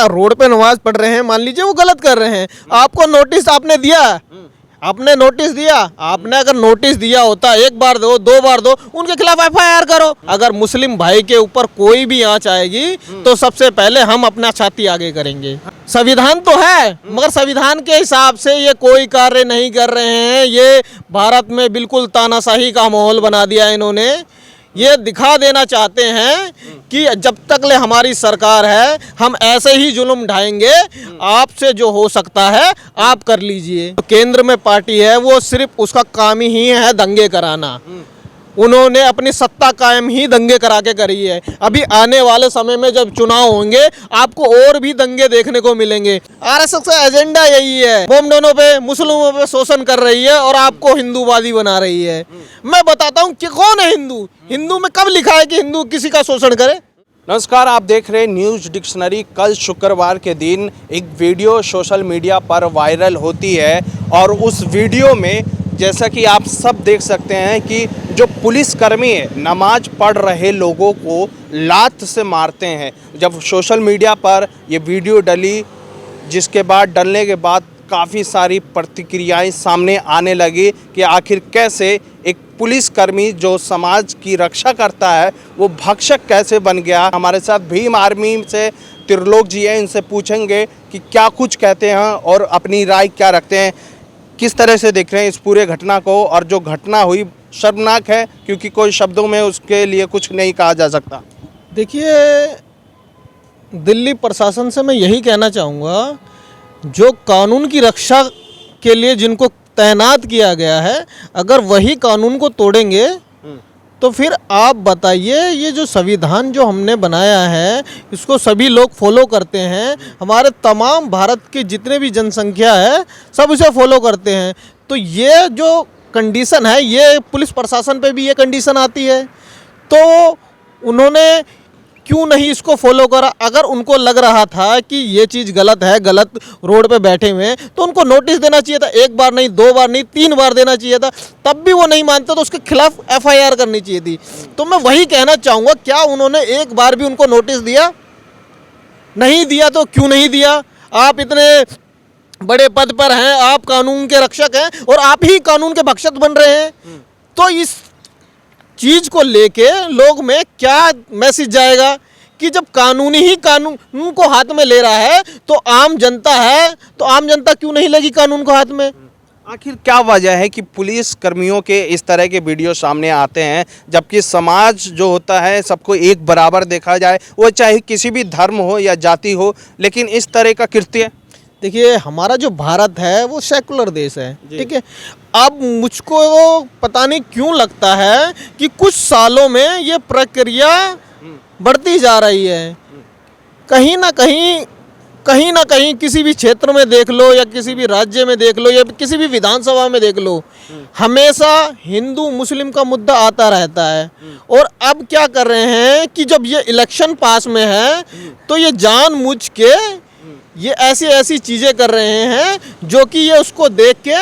Road पे नमाज पढ़ रहे हैं, मान लीजिए वो गलत कर रहे हैं, आपको नोटिस आपने दिया, आपने नोटिस दिया, आपने अगर नोटिस दिया होता, एक बार दो, दो बार दो, उनके खिलाफ एफआईआर करो। अगर मुस्लिम भाई के ऊपर कोई भी आंच आएगी तो सबसे पहले हम अपना छाती आगे करेंगे। संविधान तो है, मगर संविधान के हिसाब से ये कोई कार्य नहीं कर रहे हैं। ये भारत में बिल्कुल तानाशाही का माहौल बना दिया इन्होंने। ये दिखा देना चाहते हैं कि जब तक ले हमारी सरकार है हम ऐसे ही जुल्म ढाएंगे, आपसे जो हो सकता है आप कर लीजिए। केंद्र में पार्टी है वो सिर्फ उसका काम ही है दंगे कराना। उन्होंने अपनी सत्ता कायम ही दंगे करा के करी है। अभी आने वाले समय में जब चुनाव होंगे आपको और भी दंगे देखने को मिलेंगे। आरएसएस का एजेंडा यही है, मोमडनों पे मुस्लिमों पे शोषण कर रही है और आपको हिंदूवादी बना रही है। मैं बताता हूँ कि कौन है हिंदू। हिंदू में कब लिखा है कि हिंदू किसी का शोषण करे? नमस्कार, आप देख रहे हैं न्यूज़ डिक्शनरी। कल शुक्रवार के दिन एक वीडियो सोशल मीडिया पर वायरल होती है और उस वीडियो में जैसा कि आप सब देख सकते हैं कि जो पुलिसकर्मी है नमाज पढ़ रहे लोगों को लात से मारते हैं। जब सोशल मीडिया पर ये वीडियो डली, जिसके बाद डलने के बाद काफ़ी सारी प्रतिक्रियाएं सामने आने लगी कि आखिर कैसे एक पुलिसकर्मी जो समाज की रक्षा करता है वो भक्षक कैसे बन गया। हमारे साथ भीम आर्मी से त्रिलोक जी हैं, इनसे पूछेंगे कि क्या कुछ कहते हैं और अपनी राय क्या रखते हैं, किस तरह से देख रहे हैं इस पूरे घटना को। और जो घटना हुई शर्मनाक है, क्योंकि कोई शब्दों में उसके लिए कुछ नहीं कहा जा सकता। देखिए, दिल्ली प्रशासन से मैं यही कहना चाहूँगा, जो कानून की रक्षा के लिए जिनको तैनात किया गया है, अगर वही कानून को तोड़ेंगे तो फिर आप बताइए, ये जो संविधान जो हमने बनाया है इसको सभी लोग फॉलो करते हैं। हमारे तमाम भारत की जितने भी जनसंख्या है सब इसे फॉलो करते हैं। तो ये जो कंडीशन है ये पुलिस प्रशासन पे भी ये कंडीशन आती है, तो उन्होंने क्यों नहीं इसको फॉलो करा? अगर उनको लग रहा था कि ये चीज़ गलत है, गलत रोड पे बैठे हुए हैं, तो उनको नोटिस देना चाहिए था। एक बार नहीं, दो बार नहीं, 3 बार देना चाहिए था। तब भी वो नहीं मानते तो उसके खिलाफ एफआईआर करनी चाहिए थी। तो मैं वही कहना चाहूँगा, क्या उन्होंने एक बार भी उनको नोटिस दिया? नहीं दिया तो क्यों नहीं दिया? आप इतने बड़े पद पर हैं, आप कानून के रक्षक हैं और आप ही कानून के भक्षक बन रहे हैं। तो इस चीज़ को लेके लोग में क्या मैसेज जाएगा कि जब कानूनी ही कानून को हाथ में ले रहा है तो आम जनता है, तो आम जनता क्यों नहीं लगी कानून को हाथ में? आखिर क्या वजह है कि पुलिस कर्मियों के इस तरह के वीडियो सामने आते हैं, जबकि समाज जो होता है सबको एक बराबर देखा जाए, वो चाहे किसी भी धर्म हो या जाति हो, लेकिन इस तरह का कृत्य? देखिए, हमारा जो भारत है वो सेकुलर देश है, ठीक है। अब मुझको पता नहीं क्यों लगता है कि कुछ सालों में ये प्रक्रिया बढ़ती जा रही है। कहीं ना कहीं किसी भी क्षेत्र में देख लो या किसी भी राज्य में देख लो या किसी भी विधानसभा में देख लो, हमेशा हिंदू मुस्लिम का मुद्दा आता रहता है। और अब क्या कर रहे हैं कि जब ये इलेक्शन पास में है तो ये जानबूझ के ये ऐसी चीज़ें कर रहे हैं जो कि ये उसको देख के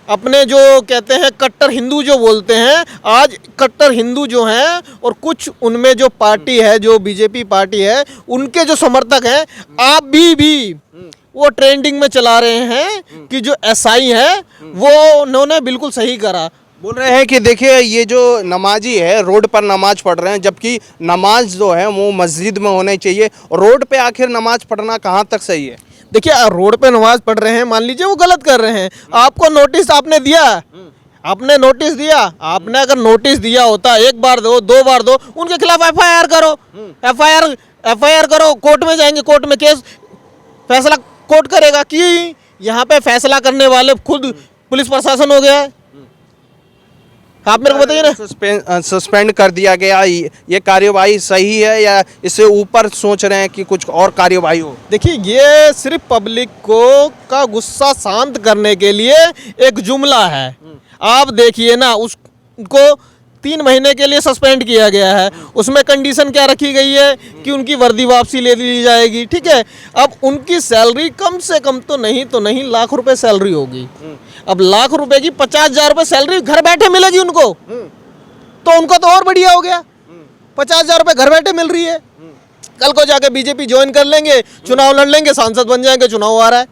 अपने जो कहते हैं कट्टर हिंदू जो बोलते हैं, आज कट्टर हिंदू जो हैं और कुछ उनमें जो पार्टी है, जो बीजेपी पार्टी है, उनके जो समर्थक हैं, आप भी वो ट्रेंडिंग में चला रहे हैं कि जो एसआई है वो उन्होंने बिल्कुल सही करा। बोल रहे हैं कि देखिए ये जो नमाजी है रोड पर नमाज पढ़ रहे हैं, जबकि नमाज जो है वो मस्जिद में होनी चाहिए। रोड पे आखिर नमाज पढ़ना कहाँ तक सही है? देखिए, रोड पे नमाज पढ़ रहे हैं, मान लीजिए वो गलत कर रहे हैं, आपको नोटिस आपने दिया, आपने नोटिस दिया, आपने अगर नोटिस दिया होता, एक बार दो, दो बार दो, उनके खिलाफ एफआईआर करो। एफआईआर करो, कोर्ट में जाएंगे, कोर्ट में केस फैसला कोर्ट करेगा कि यहाँ पे फैसला करने वाले खुद पुलिस प्रशासन हो गया है। आप मेरे को बताइए ना। सस्पेंड कर दिया गया, ये कार्यवाही सही है या इससे ऊपर सोच रहे हैं कि कुछ और कार्यवाही हो? देखिए, ये सिर्फ पब्लिक को का गुस्सा शांत करने के लिए एक जुमला है। आप देखिए ना, उसको 3 महीने के लिए सस्पेंड किया गया है। उसमें कंडीशन क्या रखी गई है कि उनकी वर्दी वापसी ले ली जाएगी, ठीक है। अब उनकी सैलरी कम से कम तो नहीं लाख रुपए सैलरी होगी। अब लाख रुपए की 50,000 रुपये सैलरी घर बैठे मिलेगी उनको, तो उनको तो और बढ़िया हो गया। 50,000 रुपये घर बैठे मिल रही है। कल को जाके बीजेपी ज्वाइन कर लेंगे, चुनाव लड़ लेंगे, सांसद बन जाएंगे, चुनाव आ रहा है।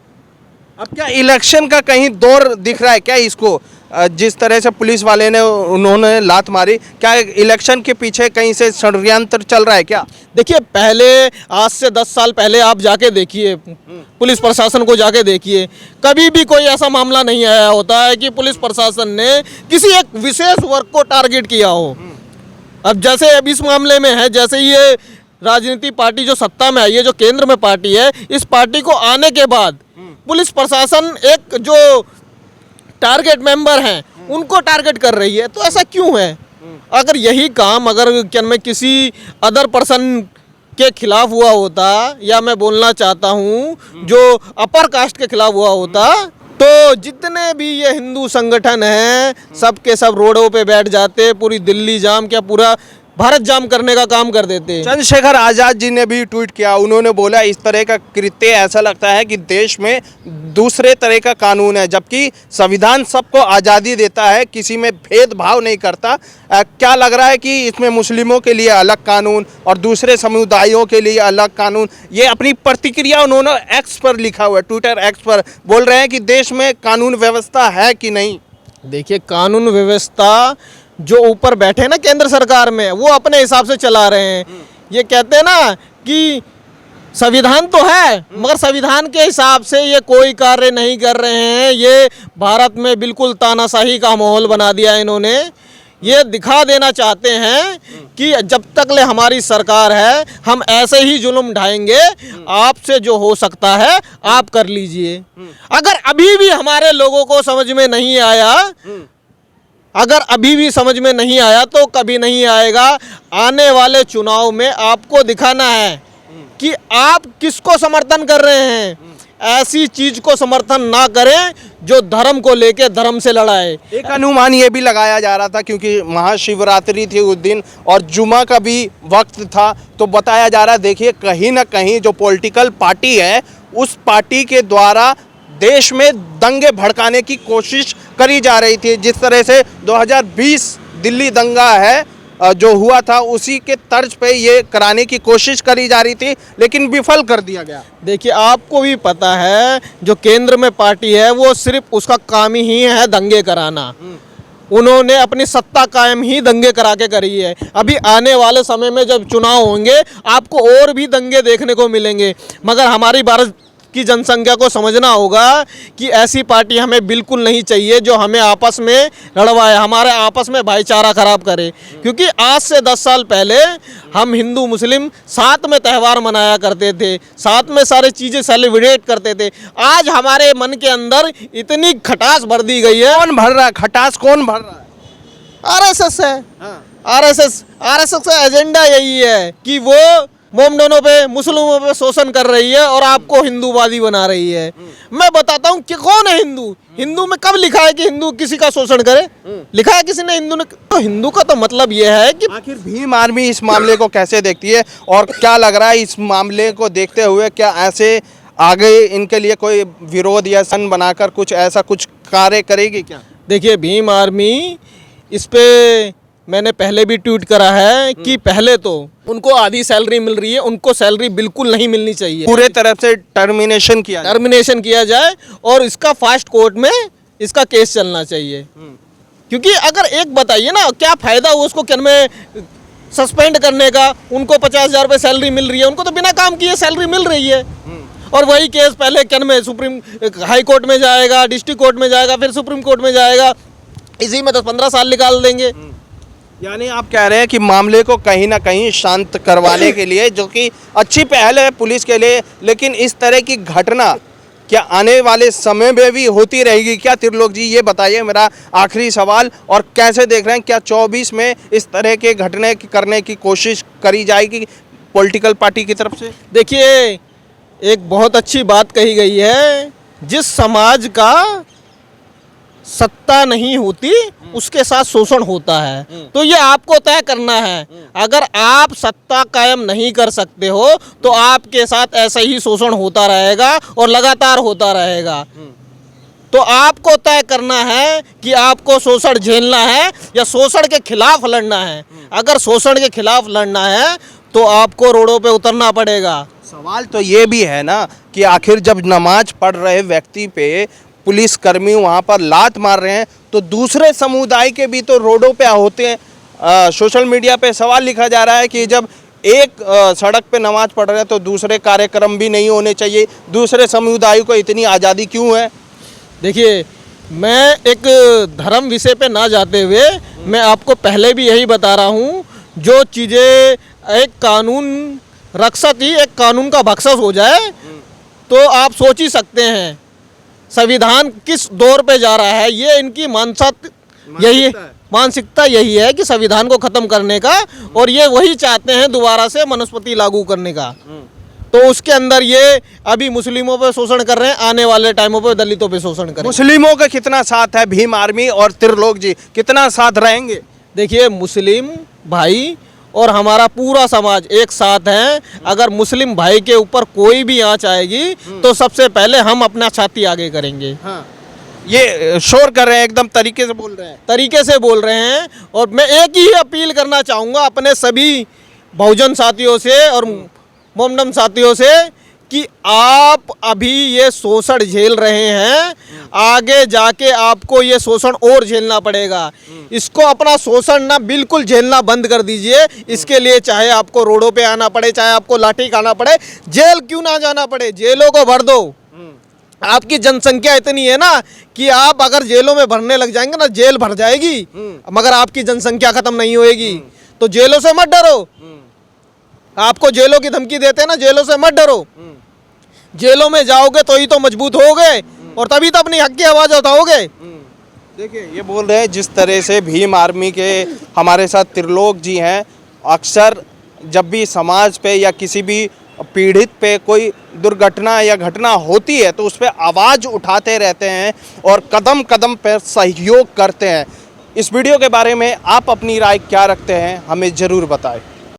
अब क्या इलेक्शन का कहीं दौर दिख रहा है क्या इसको? जिस तरह से पुलिस वाले ने उन्होंने लात मारी, क्या इलेक्शन के पीछे कहीं से षड्यंत्र चल रहा है क्या? देखिए, पहले आज से 10 साल पहले आप जाके देखिए, पुलिस प्रशासन को जाके देखिए, कभी भी कोई ऐसा मामला नहीं आया होता है कि पुलिस प्रशासन ने किसी एक विशेष वर्ग को टारगेट किया हो। अब जैसे अब इस मामले में है, जैसे ये राजनीतिक पार्टी जो सत्ता में आई है, जो केंद्र में पार्टी है, इस पार्टी को आने के बाद पुलिस प्रशासन एक जो टारगेट मेंबर हैं उनको टारगेट कर रही है। तो ऐसा क्यों है? अगर यही काम अगर क्या मैं किसी अदर पर्सन के खिलाफ हुआ होता, या मैं बोलना चाहता हूँ जो अपर कास्ट के खिलाफ हुआ होता, तो जितने भी ये हिंदू संगठन हैं सब के सब रोडों पे बैठ जाते, पूरी दिल्ली जाम, क्या पूरा भारत जाम करने का काम कर देते। चंद्रशेखर आज़ाद जी ने भी ट्वीट किया, उन्होंने बोला इस तरह का कृत्य ऐसा लगता है कि देश में दूसरे तरह का कानून है, जबकि संविधान सबको आज़ादी देता है, किसी में भेदभाव नहीं करता। क्या लग रहा है कि इसमें मुस्लिमों के लिए अलग कानून और दूसरे समुदायों के लिए अलग कानून? ये अपनी प्रतिक्रिया उन्होंने एक्स पर लिखा हुआ है, ट्विटर एक्स पर बोल रहे हैं कि देश में कानून व्यवस्था है कि नहीं। देखिए, कानून व्यवस्था जो ऊपर बैठे हैं ना केंद्र सरकार में, वो अपने हिसाब से चला रहे हैं। ये कहते हैं ना कि संविधान तो है, मगर संविधान के हिसाब से ये कोई कार्य नहीं कर रहे हैं। ये भारत में बिल्कुल तानाशाही का माहौल बना दिया है इन्होंने। ये दिखा देना चाहते हैं कि जब तक ले हमारी सरकार है हम ऐसे ही जुल्म ढाएंगे, आपसे जो हो सकता है आप कर लीजिए। अगर अभी भी हमारे लोगों को समझ में नहीं आया, अगर अभी भी समझ में नहीं आया तो कभी नहीं आएगा। आने वाले चुनाव में आपको दिखाना है कि आप किसको समर्थन कर रहे हैं। ऐसी चीज को समर्थन ना करें जो धर्म को लेके धर्म से लड़ाए। एक अनुमान ये भी लगाया जा रहा था, क्योंकि महाशिवरात्रि थी उस दिन और जुमा का भी वक्त था, तो बताया जा रहा है देखिए कहीं ना कहीं जो पॉलिटिकल पार्टी है उस पार्टी के द्वारा देश में दंगे भड़काने की कोशिश करी जा रही थी। जिस तरह से 2020 दिल्ली दंगा है जो हुआ था, उसी के तर्ज पे ये कराने की कोशिश करी जा रही थी, लेकिन विफल कर दिया गया। देखिए, आपको भी पता है जो केंद्र में पार्टी है वो सिर्फ उसका काम ही है दंगे कराना। उन्होंने अपनी सत्ता कायम ही दंगे करा के करी है। अभी आने वाले समय में जब चुनाव होंगे आपको और भी दंगे देखने को मिलेंगे, मगर हमारी भारत की जनसंख्या को समझना होगा कि ऐसी पार्टी हमें बिल्कुल नहीं चाहिए जो हमें आपस में लड़वाए, हमारे आपस में भाईचारा खराब करे। क्योंकि आज से 10 साल पहले हम हिंदू मुस्लिम साथ में त्यौहार मनाया करते थे, साथ में सारी चीज़ें सेलिब्रेट करते थे। आज हमारे मन के अंदर इतनी खटास भर दी गई है। कौन भर रहा है खटास? कौन भर रहा है? आरएसएस है। हाँ। आरएसएस का एजेंडा यही है कि वो मोमडनों पे, मुस्लिमों पे शोषण कर रही है और आपको हिंदूवादी बना रही है। मैं बताता हूँ कि कौन है हिंदू। हिंदू में कब लिखा है कि हिंदू किसी का शोषण करे? लिखा है किसी ने हिंदू ने? तो हिंदू का तो मतलब ये है कि आखिर भीम आर्मी इस मामले को कैसे देखती है और क्या लग रहा है इस मामले को देखते हुए क्या ऐसे आगे इनके लिए कोई विरोध या सन बनाकर कुछ ऐसा कुछ कार्य करेगी क्या? देखिए, भीम आर्मी इस पे मैंने पहले भी ट्वीट करा है कि पहले तो उनको आधी सैलरी मिल रही है, उनको सैलरी बिल्कुल नहीं मिलनी चाहिए। पूरे तरफ से टर्मिनेशन किया जाए और इसका फास्ट कोर्ट में इसका केस चलना चाहिए। क्योंकि अगर एक बताइए ना, क्या फायदा हुआ उसको क्या में सस्पेंड करने का? उनको 50,000 रुपये सैलरी मिल रही है, उनको तो बिना काम किए सैलरी मिल रही है। और वही केस पहले क्या में सुप्रीम हाई कोर्ट में जाएगा, डिस्ट्रिक्ट कोर्ट में जाएगा, फिर सुप्रीम कोर्ट में जाएगा, इसी में 10-15 साल निकाल देंगे। यानी आप कह रहे हैं कि मामले को कहीं ना कहीं शांत करवाने के लिए, जो कि अच्छी पहल है पुलिस के लिए, लेकिन इस तरह की घटना क्या आने वाले समय में भी होती रहेगी क्या? त्रिलोक जी ये बताइए, मेरा आखिरी सवाल। और कैसे देख रहे हैं, क्या 24 में इस तरह के घटने करने की कोशिश करी जाएगी पॉलिटिकल पार्टी की तरफ से? देखिए, एक बहुत अच्छी बात कही गई है, जिस समाज का सत्ता नहीं होती उसके साथ शोषण होता है। तो ये आपको तय करना है। अगर आप सत्ता कायम नहीं कर सकते हो तो आपके साथ ऐसा ही शोषण होता रहेगा और लगातार होता रहेगा। तो आपको तय करना है कि आपको शोषण झेलना है या शोषण के खिलाफ लड़ना है। अगर शोषण के खिलाफ लड़ना है तो आपको रोडों पे उतरना पड़ेगा। सवाल तो ये भी है ना कि आखिर जब नमाज पढ़ रहे व्यक्ति पे पुलिसकर्मी वहाँ पर लात मार रहे हैं तो दूसरे समुदाय के भी तो रोडों पे होते हैं। सोशल मीडिया पे सवाल लिखा जा रहा है कि जब एक सड़क पे नमाज पढ़ रहे हैं तो दूसरे कार्यक्रम भी नहीं होने चाहिए, दूसरे समुदाय को इतनी आज़ादी क्यों है? देखिए, मैं एक धर्म विषय पे ना जाते हुए मैं आपको पहले भी यही बता रहा हूँ, जो चीज़ें एक कानून रक्षक ही एक कानून का भक्षक हो जाए तो आप सोच ही सकते हैं संविधान किस दौर पे जा रहा है। ये इनकी मानसिकता यही है कि संविधान को ख़त्म करने का, और ये वही चाहते हैं दोबारा से मनुस्मृति लागू करने का। तो उसके अंदर ये अभी मुस्लिमों पे शोषण कर रहे हैं, आने वाले टाइमों पे दलितों पे शोषण करेंगे। मुस्लिमों का कितना साथ है भीम आर्मी और त्रिलोक जी, कितना साथ रहेंगे? देखिए, मुस्लिम भाई और हमारा पूरा समाज एक साथ है। अगर मुस्लिम भाई के ऊपर कोई भी आंच आएगी तो सबसे पहले हम अपना छाती आगे करेंगे। हाँ। ये शोर कर रहे हैं, एकदम तरीके से बोल रहे हैं। और मैं एक ही अपील करना चाहूँगा अपने सभी बहुजन साथियों से और मोमडम साथियों से कि आप अभी ये शोषण झेल रहे हैं, आगे जाके आपको ये शोषण और झेलना पड़ेगा। इसको अपना शोषण ना बिल्कुल झेलना बंद कर दीजिए। इसके लिए चाहे आपको रोडों पे आना पड़े, चाहे आपको लाठी खाना पड़े, जेल क्यों ना जाना पड़े, जेलों को भर दो। आपकी जनसंख्या इतनी है ना कि आप अगर जेलों में भरने लग जाएंगे ना, जेल भर जाएगी, मगर आपकी जनसंख्या खत्म नहीं होएगी। तो जेलों से मत डरो। आपको जेलों की धमकी देते हैं ना, जेलों से मत डरो। जेलों में जाओगे तो ही तो मजबूत होगे और तभी तो अपनी हक की आवाज उठाओगे। देखिए, ये बोल रहे हैं जिस तरह से भीम आर्मी के हमारे साथ त्रिलोक जी हैं, अक्सर जब भी समाज पे या किसी भी पीड़ित पे कोई दुर्घटना या घटना होती है तो उस पर आवाज़ उठाते रहते हैं और कदम कदम पर सहयोग करते हैं। इस वीडियो के बारे में आप अपनी राय क्या रखते हैं, हमें ज़रूर बताएं।